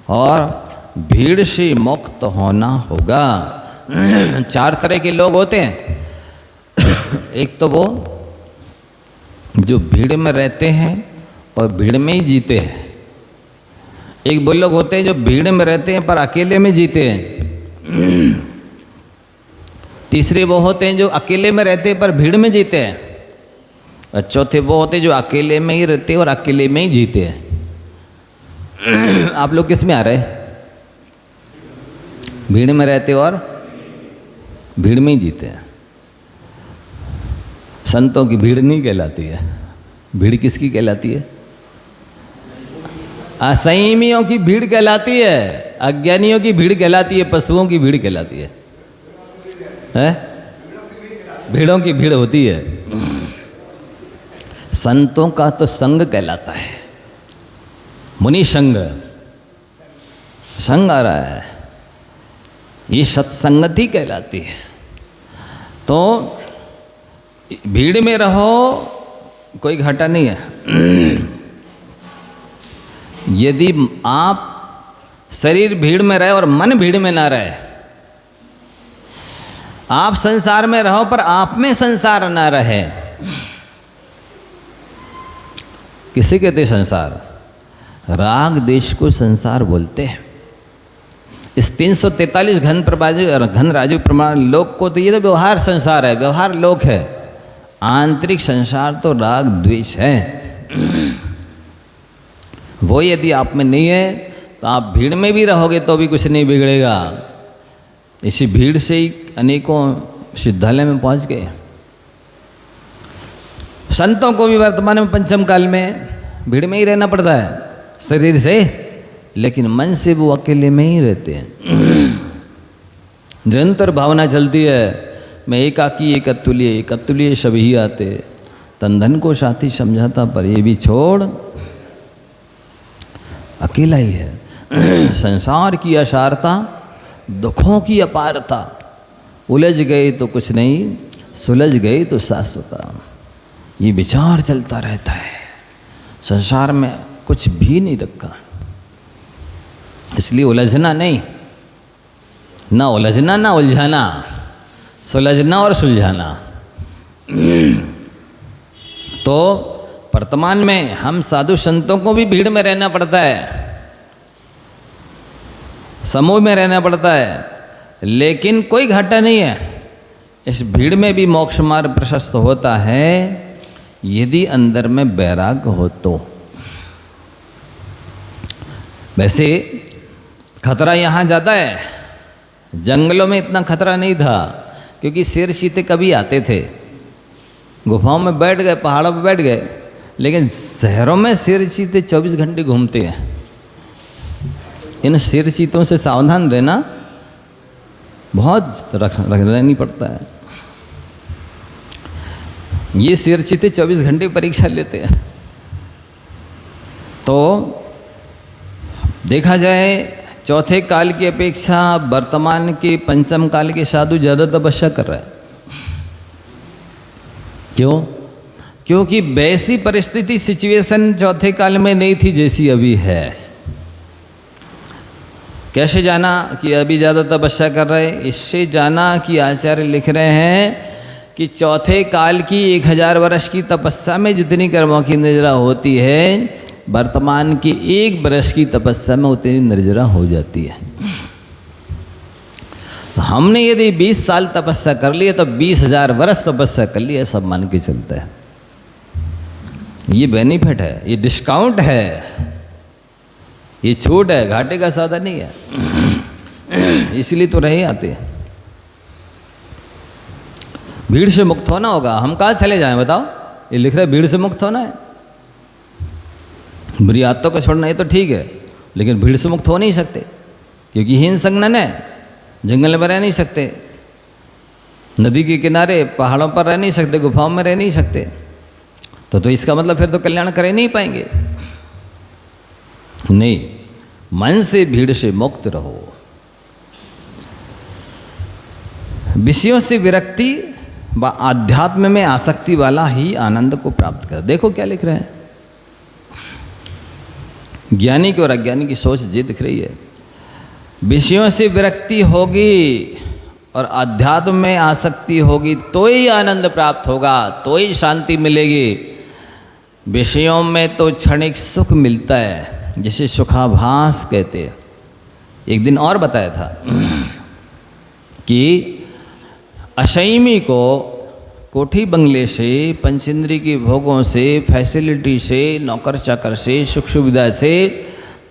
और भीड़ से मुक्त होना होगा। 4 तरह के लोग होते हैं। एक तो वो जो भीड़ में रहते हैं और भीड़ में ही जीते हैं। एक वो लोग होते हैं जो भीड़ में रहते हैं पर अकेले में जीते हैं। तीसरे वो होते हैं जो अकेले में रहते हैं पर भीड़ में जीते हैं। और चौथे वो होते हैं जो अकेले में ही रहते हैं और अकेले में ही जीते हैं। आप लोग किस में आ रहे हैं? भीड़ में रहते और भीड़ में ही जीते हैं। संतों की भीड़ नहीं कहलाती है। भीड़ किसकी कहलाती है? असंयमियों की भीड़ कहलाती है, अज्ञानियों की भीड़ कहलाती है, पशुओं की भीड़ कहलाती है। भीड़ों की भीड़ होती है। संतों का तो संग कहलाता है, मुनि संग। संग आ रहा है, ये सत्संगति कहलाती है। तो भीड़ में रहो, कोई घाटा नहीं है। यदि आप शरीर भीड़ में रहे और मन भीड़ में ना रहे, आप संसार में रहो पर आप में संसार ना रहे। किसे कहते संसार? राग द्वेष को संसार बोलते हैं। इस 343 घन राजु प्रमाण लोक को तो ये तो व्यवहार संसार है, व्यवहार लोक है। आंतरिक संसार तो राग द्वेष है। वो यदि आप में नहीं है तो आप भीड़ में भी रहोगे तो भी कुछ नहीं बिगड़ेगा। इसी भीड़ से ही अनेकों सिद्धालय में पहुंच गए। संतों को भी वर्तमान में पंचम काल में भीड़ में ही रहना पड़ता है शरीर से, लेकिन मन से वो अकेले में ही रहते हैं। निरंतर भावना चलती है, मैं एकाकी एक अतुल्य, एक अतुल्य सभी आते, तन धन को साथी समझाता पर ये भी छोड़ अकेला ही है। संसार की असारता, दुखों की अपारता, उलझ गए तो कुछ नहीं, सुलझ गए तो शाश्वता। ये विचार चलता रहता है। संसार में कुछ भी नहीं रखा, इसलिए उलझना नहीं, ना उलझना ना उलझाना, सुलझना और सुलझाना। तो वर्तमान में हम साधु संतों को भी भीड़ में रहना पड़ता है, समूह में रहना पड़ता है, लेकिन कोई घाटा नहीं है। इस भीड़ में भी मोक्ष मार्ग प्रशस्त होता है यदि अंदर में वैराग्य हो तो। वैसे खतरा यहाँ ज़्यादा है, जंगलों में इतना खतरा नहीं था, क्योंकि शेर चीते कभी आते थे, गुफाओं में बैठ गए, पहाड़ों पर बैठ गए। लेकिन शहरों में शेर चीते 24 घंटे घूमते हैं। इन शेर चीतों से सावधान रहना बहुत रहनी पड़ता है। ये शेर चीते 24 घंटे परीक्षा लेते हैं। तो देखा जाए चौथे काल की अपेक्षा वर्तमान के पंचम काल के साधु ज़्यादा तपस्या कर रहा है। क्यों? क्योंकि वैसी परिस्थिति सिचुएशन चौथे काल में नहीं थी जैसी अभी है। कैसे जाना कि अभी ज़्यादा तपस्या कर रहे? इससे जाना कि आचार्य लिख रहे हैं कि चौथे काल की 1000 वर्ष की तपस्या में जितनी कर्मों की निर्जरा होती है, वर्तमान की 1 वर्ष की तपस्या में उतनी निर्जरा हो जाती है। तो हमने यदि 20 साल तपस्या कर ली है तो 20,000 वर्ष तपस्या कर ली है, सब मान के चलते हैं। ये बेनिफिट है, ये डिस्काउंट है, ये छूट है, घाटे का सौदा नहीं है। इसलिए तो रहे आते हैं। भीड़ से मुक्त होना होगा। हम कहाँ चले जाएं बताओ? ये लिख रहे भीड़ से मुक्त होना है। बुरी आदतों को छोड़ना ये तो ठीक है, लेकिन भीड़ से मुक्त हो नहीं सकते, क्योंकि हीन संगनन है। जंगल में रह नहीं सकते, नदी के किनारे पहाड़ों पर रह नहीं सकते, गुफाओं में रह नहीं सकते। तो इसका मतलब फिर तो कल्याण कर नहीं पाएंगे। नहीं, मन से भीड़ से मुक्त रहो। विषयों से विरक्ति व आध्यात्म में आसक्ति वाला ही आनंद को प्राप्त कर। देखो क्या लिख रहे हैं, ज्ञानी की और अज्ञानी की सोच ये दिख रही है। विषयों से विरक्ति होगी और अध्यात्म में आसक्ति होगी तो ही आनंद प्राप्त होगा, तो ही शांति मिलेगी। विषयों में तो क्षणिक सुख मिलता है, जिसे सुखाभास कहते हैं। एक दिन और बताया था कि असंयमी को कोठी बंगले से, पंचेंद्री की भोगों से, फैसिलिटी से, नौकर चाकर से, सुख सुविधा से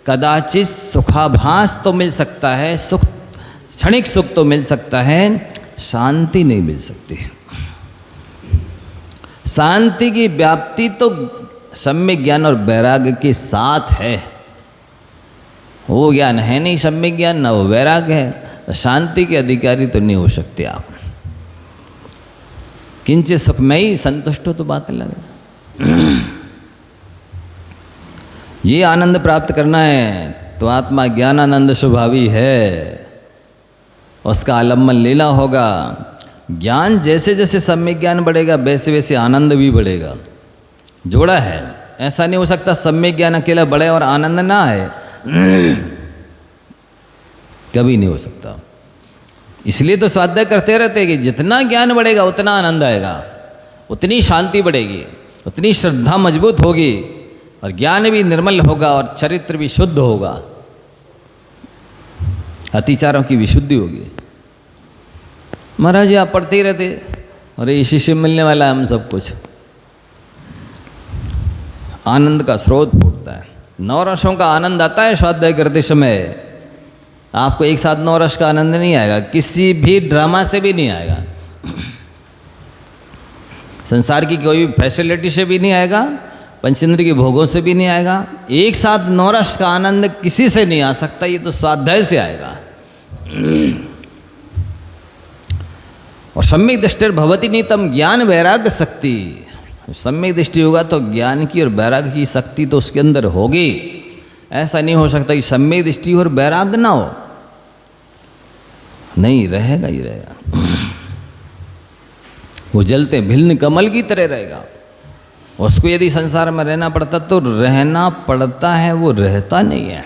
कदाचित सुखाभास तो मिल सकता है, सुख क्षणिक सुख तो मिल सकता है, शांति नहीं मिल सकती। शांति की व्याप्ति तो सम्यक ज्ञान और वैराग्य के साथ है। वो ज्ञान है नहीं सम्यक ज्ञान, ना वो वैराग्य है, तो शांति के अधिकारी तो नहीं हो सकते आप। किंचित सुखमयी संतुष्ट हो तो बात अलग है। ये आनंद प्राप्त करना है तो आत्मा ज्ञानानंद स्वभावी है, उसका आलम्बन लेना होगा। ज्ञान जैसे जैसे सम्यक ज्ञान बढ़ेगा वैसे वैसे आनंद भी बढ़ेगा। जोड़ा है, ऐसा नहीं हो सकता सम्यक ज्ञान अकेला बढ़े और आनंद ना आए। कभी नहीं हो सकता। इसलिए तो स्वाध्याय करते रहते हैं कि जितना ज्ञान बढ़ेगा उतना आनंद आएगा, उतनी शांति बढ़ेगी, उतनी श्रद्धा मजबूत होगी, और ज्ञान भी निर्मल होगा और चरित्र भी शुद्ध होगा, अतिचारों की विशुद्धि होगी। महाराज जी आप पढ़ते ही रहते, अरे इसी से मिलने वाला है हम सब कुछ। आनंद का स्रोत फूटता है, 9 रसों का आनंद आता है स्वाध्याय करते समय। आपको एक साथ 9 रस का आनंद नहीं आएगा, किसी भी ड्रामा से भी नहीं आएगा, संसार की कोई भी फैसिलिटी से भी नहीं आएगा, पंचेंद्र के भोगों से भी नहीं आएगा। एक साथ 9 रस का आनंद किसी से नहीं आ सकता, ये तो स्वाध्याय से आएगा। और सम्यक दृष्टिर भवति नीतम ज्ञान वैराग्य शक्ति। सम्यक दृष्टि होगा तो ज्ञान की और वैराग्य की शक्ति तो उसके अंदर होगी। ऐसा नहीं हो सकता कि सम्यक दृष्टि और वैराग्य ना हो, नहीं, रहेगा ही रहेगा। वो जलते भिन्न कमल की तरह रहेगा। उसको यदि संसार में रहना पड़ता तो रहना पड़ता है, वो रहता नहीं है।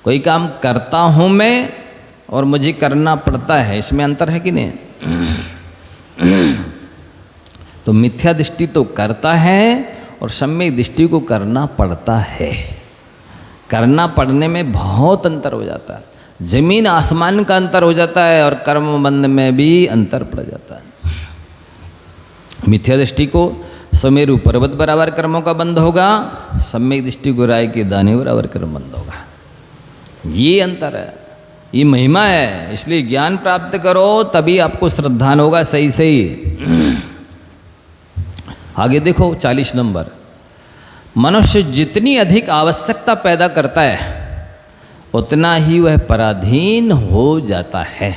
कोई काम करता हूँ मैं और मुझे करना पड़ता है, इसमें अंतर है कि नहीं? तो मिथ्या दृष्टि तो करता है और सम्यक दृष्टि को करना पड़ता है। करना पड़ने में बहुत अंतर हो जाता है, जमीन आसमान का अंतर हो जाता है, और कर्म बंध में भी अंतर पड़ जाता है। मिथ्या दृष्टि को समेरु पर्वत बराबर कर्मों का बंध होगा, सम्यक दृष्टि को राय के दाने बराबर कर्म बंध होगा। ये अंतर है, ये महिमा है। इसलिए ज्ञान प्राप्त करो तभी आपको श्रद्धान होगा सही सही। आगे देखो 40 नंबर, मनुष्य जितनी अधिक आवश्यकता पैदा करता है उतना ही वह पराधीन हो जाता है।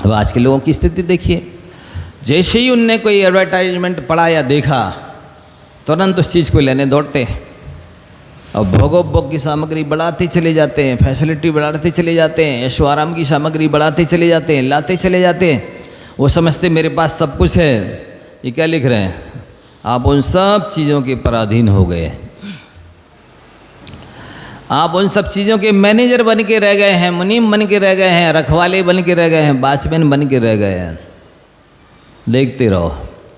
अब आज के लोगों की स्थिति देखिए, जैसे ही उनने कोई एडवर्टाइजमेंट पढ़ा या देखा तुरंत उस चीज़ को लेने दौड़ते हैं, और भोगोपभोग की सामग्री बढ़ाते चले जाते हैं, फैसिलिटी बढ़ाते चले जाते हैं, ऐशो आराम की सामग्री बढ़ाते चले जाते हैं, लाते चले जाते हैं। वो समझते मेरे पास सब कुछ है। ये क्या लिख रहे हैं? आप उन सब चीज़ों के पराधीन हो गए, आप उन सब चीज़ों के मैनेजर बन के रह गए हैं, मुनीम बन के रह गए हैं, रखवाले बन के रह गए हैं, वॉचमैन बन के रह गए हैं। देखते रहो,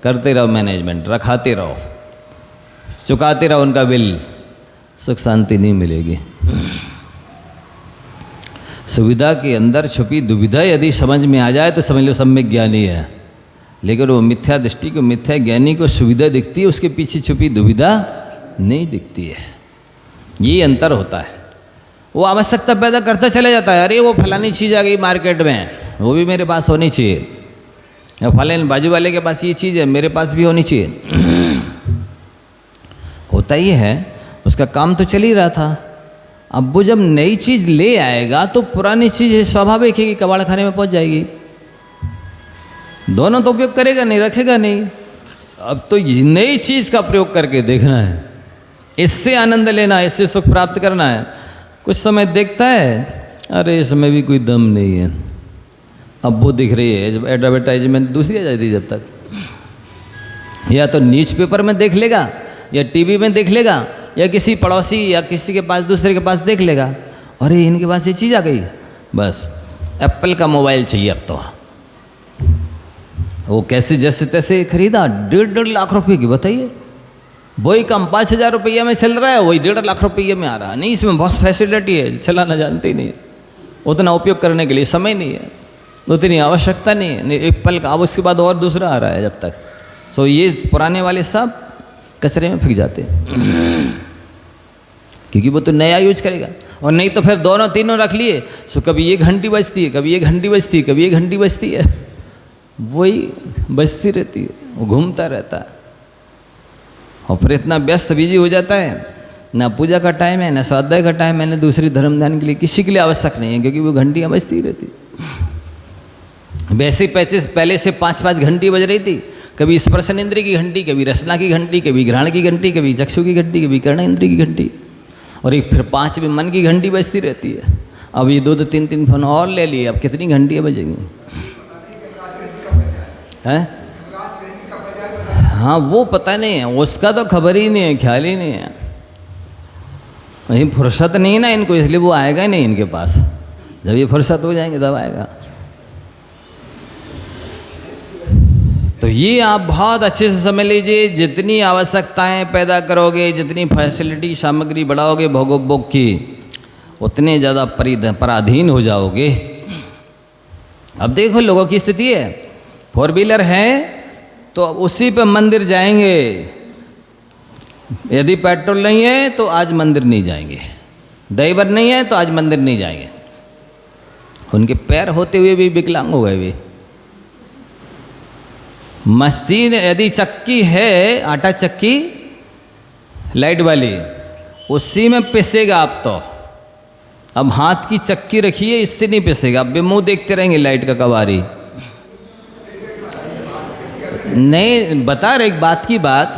करते रहो मैनेजमेंट, रखाते रहो, चुकाते रहो उनका बिल, सुख शांति नहीं मिलेगी। सुविधा के अंदर छुपी दुविधा यदि समझ में आ जाए तो समझ लो सम्यक ज्ञानी है। लेकिन वो मिथ्या दृष्टि को, मिथ्या ज्ञानी को सुविधा दिखती है, उसके पीछे छुपी दुविधा नहीं दिखती है। ये अंतर होता है। वो आवश्यकता पैदा करता चला जाता है, अरे वो फलानी चीज़ आ गई मार्केट में, वो भी मेरे पास होनी चाहिए, या फलाने बाजू वाले के पास ये चीज़ है, मेरे पास भी होनी चाहिए। होता ही है, उसका काम तो चल ही रहा था। अब वो जब नई चीज़ ले आएगा तो पुरानी चीज़ स्वाभाविक है कि कबाड़ खाने में पहुंच जाएगी। दोनों तो उपयोग करेगा नहीं, रखेगा नहीं। अब तो ये नई चीज़ का प्रयोग करके देखना है, इससे आनंद लेना है, इससे सुख प्राप्त करना है। कुछ समय देखता है, अरे इसमें भी कोई दम नहीं है, अब वो दिख रही है जब एडवर्टाइजमेंट दूसरी आ जाती है। जब तक या तो न्यूज़पेपर में देख लेगा, या टीवी में देख लेगा, या किसी पड़ोसी या किसी के पास, दूसरे के पास देख लेगा, अरे इनके पास ये चीज़ आ गई, बस एप्पल का मोबाइल चाहिए अब तो। वो कैसे जैसे तैसे खरीदा, 1.5 लाख रुपए की, बताइए। वही कम 5,000 रुपये में चल रहा है, वही 1.5 लाख रुपये में आ रहा है। नहीं, इसमें बहुत फैसिलिटी है, चलाना जानते ही नहीं है, उतना उपयोग करने के लिए समय नहीं है, उतनी आवश्यकता नहीं है। एप्पल का, अब उसके बाद और दूसरा आ रहा है जब तक। सो ये पुराने वाले सब कचरे में फेंक जाते हैं, क्योंकि वो तो नया यूज करेगा। और नहीं तो फिर दोनों तीनों रख लिए, सो कभी ये घंटी बजती है, कभी ये घंटी बजती है, कभी ये घंटी बजती है, वही बजती रहती है, वो घूमता रहता है। और फिर इतना व्यस्त बिजी हो जाता है, ना पूजा का टाइम है, ना स्वाध्याय का टाइम है, ना दूसरी धर्म ध्यान के लिए, किसी के लिए आवश्यक नहीं है, क्योंकि वो घंटियाँ बजती रहती। वैसे पहले से 5-5 घंटी बज रही थी, कभी स्पर्शन इंद्रिय की घंटी, कभी रसना की घंटी, कभी घ्राण की घंटी, कभी चक्षु की घंटी, कभी कर्ण इंद्रिय की घंटी, और एक फिर 5 में मन की घंटी बजती रहती है। अब ये 2-2 3-3 फोन और ले लिए, अब कितनी घंटियाँ बजेंगी हैं? हाँ, वो पता नहीं है, उसका तो खबर ही नहीं है, ख्याल ही नहीं है। वही फुर्सत नहीं है ना इनको, इसलिए वो आएगा ही नहीं इनके पास। जब ये फुर्सत हो जाएंगे तब आएगा। तो ये आप बहुत अच्छे से समझ लीजिए, जितनी आवश्यकताएं पैदा करोगे, जितनी फैसिलिटी सामग्री बढ़ाओगे भोग की, उतने ज़्यादा पराधीन हो जाओगे। अब देखो लोगों की स्थिति है, 4 व्हीलर है तो उसी पे मंदिर जाएंगे, यदि पेट्रोल नहीं है तो आज मंदिर नहीं जाएंगे, ड्राइवर नहीं है तो आज मंदिर नहीं जाएंगे। उनके पैर होते हुए भी विकलांग हो गए वे। मशीन यदि चक्की है, आटा चक्की लाइट वाली, उसी में पिसेगा आप तो। अब हाथ की चक्की रखिए, इससे नहीं पिसेगा, अब मुंह देखते रहेंगे लाइट का कबारी। नहीं, बता रहे एक बात की बात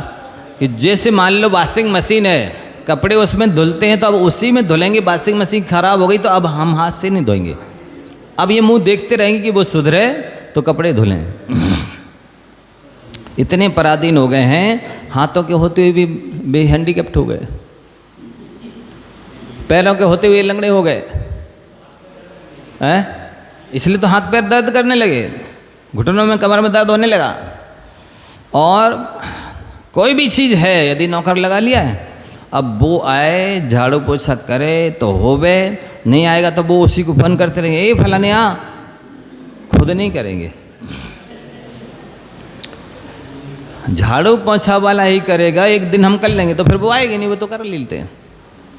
कि जैसे मान लो वॉशिंग मशीन है, कपड़े उसमें धुलते हैं तो अब उसी में धुलेंगे। वॉशिंग मशीन खराब हो गई तो अब हम हाथ से नहीं धोएंगे, अब ये मुंह देखते रहेंगे कि वो सुधरे तो कपड़े धुलें। इतने पराधीन हो गए हैं, हाथों के होते हुए भी बेहैंडीकैप्ट हो गए, पैरों के होते हुए लंगड़े हो गए हैं। इसलिए तो हाथ पैर दर्द करने लगे, घुटनों में, कमर में दर्द होने लगा। और कोई भी चीज़ है, यदि नौकर लगा लिया है, अब वो आए झाड़ू पोछा करे तो होवे, नहीं आएगा तो वो उसी को फोन करते रहेंगे, ए फलाने आ, खुद नहीं करेंगे। झाड़ू पोछा वाला ही करेगा, एक दिन हम कर लेंगे तो फिर वो आएगी नहीं, वो तो कर लेते हैं,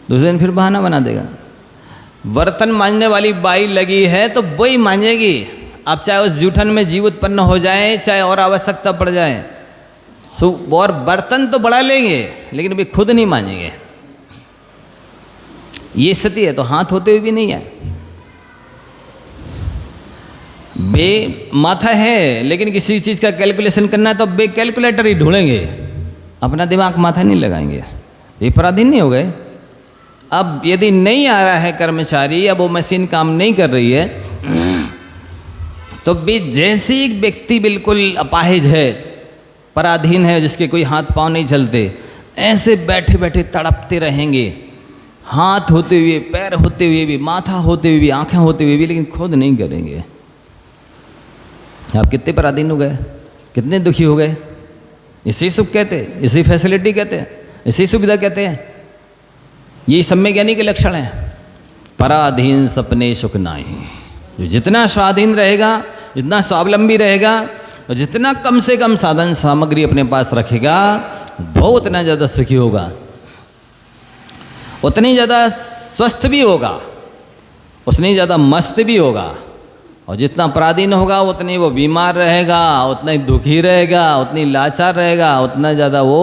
दूसरे दिन फिर बहाना बना देगा। बर्तन मांजने वाली बाई लगी है तो वही मांजेगी, अब चाहे उस जूठन में जीव उत्पन्न हो जाए, चाहे और आवश्यकता पड़ जाए। और बर्तन तो बढ़ा लेंगे लेकिन वे खुद नहीं मांजेंगे। ये स्थिति है, तो हाथ होते हुए भी नहीं है। बे माथा है लेकिन किसी चीज़ का कैलकुलेशन करना है तो बे कैलकुलेटर ही ढूंढेंगे, अपना दिमाग माथा नहीं लगाएंगे। ये पराधीन नहीं हो गए। अब यदि नहीं आ रहा है कर्मचारी, अब वो मशीन काम नहीं कर रही है, तो भी जैसे एक व्यक्ति बिल्कुल अपाहिज है, पराधीन है, जिसके कोई हाथ पांव नहीं चलते, ऐसे बैठे बैठे तड़पते रहेंगे, हाथ होते हुए, पैर होते हुए भी, माथा होते हुए भी, आंखें होते हुए भी, लेकिन खुद नहीं करेंगे। आप कितने पराधीन हो गए, कितने दुखी हो गए। इसी सुख कहते हैं, इसी फैसिलिटी कहते हैं, इसी सुविधा कहते हैं। ये सम्यक ज्ञानी के लक्षण हैं। पराधीन सपने सुख नाई। जो जितना स्वाधीन रहेगा, जितना स्वावलंबी रहेगा और जितना कम से कम साधन सामग्री अपने पास रखेगा, वो उतना ज़्यादा सुखी होगा, उतनी ज़्यादा स्वस्थ भी होगा, उतनी ज़्यादा मस्त भी होगा। और जितना पराधीन होगा उतनी वो बीमार रहेगा, उतना ही दुखी रहेगा, उतनी लाचार रहेगा, उतना ज़्यादा वो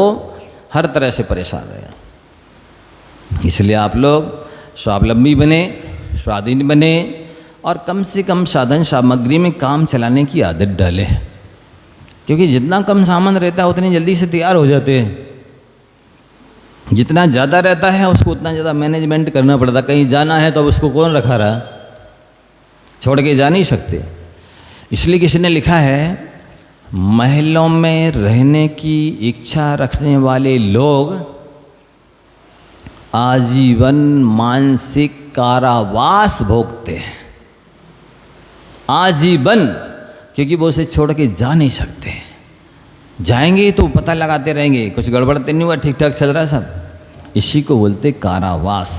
हर तरह से परेशान रहेगा। इसलिए आप लोग स्वावलंबी बने, स्वाधीन बने और कम से कम साधन सामग्री में काम चलाने की आदत डालें, क्योंकि जितना कम सामान रहता है उतनी जल्दी से तैयार हो जाते हैं। जितना ज़्यादा रहता है उसको उतना ज़्यादा मैनेजमेंट करना पड़ता। कहीं जाना है तो अब उसको कौन रखा रहा, छोड़ के जा नहीं सकते। इसलिए किसी ने लिखा है, महलों में रहने की इच्छा रखने वाले लोग आजीवन मानसिक कारावास भोगते हैं। आजीवन, क्योंकि वो उसे छोड़ के जा नहीं सकते। जाएंगे तो पता लगाते रहेंगे कुछ गड़बड़ तो नहीं हुआ, ठीक ठाक चल रहा है सब। इसी को बोलते कारावास।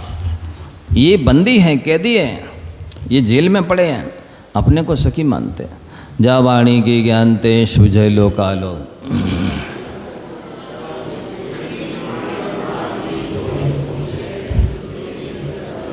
ये बंदी हैं, कैदी हैं, ये जेल में पड़े हैं, अपने को सखी मानते हैं। जा वाणी की ज्ञानते सुझय लो कालो।